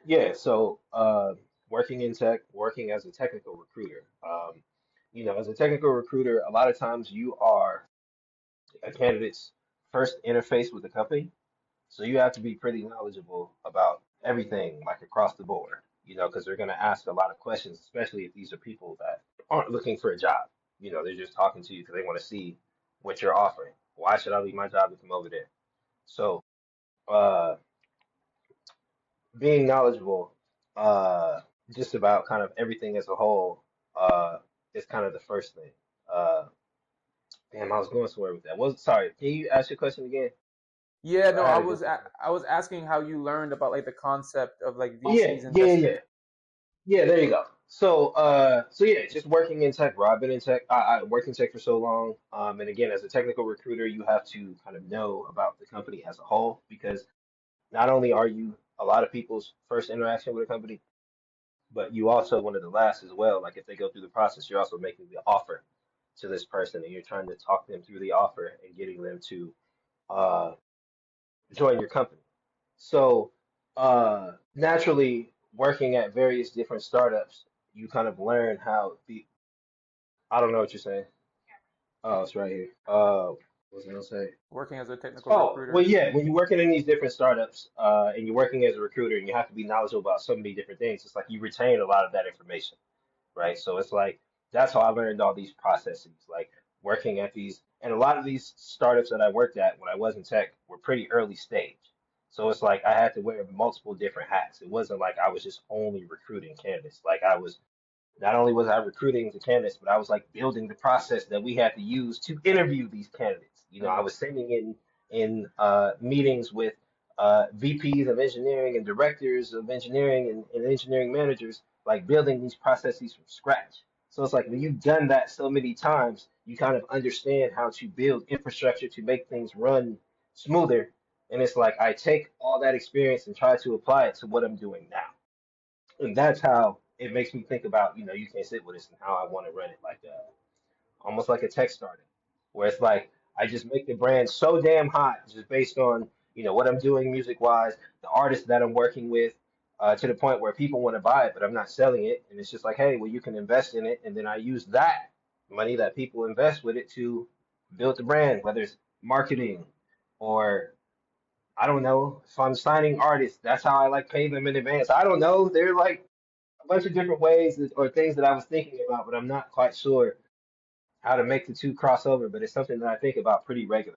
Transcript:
Yeah, so working in tech, working as a technical recruiter. As a technical recruiter, a lot of times you are a candidate's first interface with the company. So you have to be pretty knowledgeable about everything, like across the board, because they're going to ask a lot of questions, especially if these are people that aren't looking for a job. They're just talking to you because they want to see what you're offering. Why should I leave my job to come over there? So, uh, being knowledgeable, just about kind of everything as a whole, is kind of the first thing. Uh, Damn, I was going somewhere with that. Sorry, can you ask your question again? Yeah, no, I had a different. I was asking how you learned about like the concept of like Oh yeah, VCs yeah, yeah, investing. yeah. Yeah, there you go. So yeah, just working in tech, bro. I've been in tech. I worked in tech for so long. And again, as a technical recruiter, you have to kind of know about the company as a whole because not only are you a lot of people's first interaction with a company, but you also one of the last as well. Like if they go through the process, you're also making the offer to this person, and you're trying to talk them through the offer and getting them to uh, join your company. So naturally, working at various different startups, you kind of learn how the I don't know what you're saying. Oh, it's right here. What was I gonna say? Working as a technical Oh, well, recruiter. yeah. When you're working in these different startups, and you're working as a recruiter, and you have to be knowledgeable about so many different things, it's like you retain a lot of that information, right? So it's like that's how I learned all these processes, like working at these, and a lot of these startups that I worked at when I was in tech were pretty early stage. So it's like I had to wear multiple different hats. It wasn't like I was just only recruiting candidates. Like I was not only was I recruiting the candidates, but I was like building the process that we had to use to interview these candidates. I Mm. was sitting in meetings with VPs of engineering and directors of engineering and engineering managers, like building these processes from scratch. So it's like when you've done that so many times, you kind of understand how to build infrastructure to make things run smoother. And it's like I take all that experience and try to apply it to what I'm doing now. And that's how it makes me think about, you can't sit with us and how I want to run it like almost like a tech startup, where it's like I just make the brand so damn hot just based on, what I'm doing music wise, the artists that I'm working with, to the point where people want to buy it, but I'm not selling it. And it's just like, hey, well, you can invest in it. And then I use that money that people invest with it to build the brand, whether it's marketing or I don't know, if I'm signing artists, that's how I like pay them in advance. I don't know. They're like a bunch of different ways or things that I was thinking about, but I'm not quite sure how to make the two cross over. But it's something that I think about pretty regularly.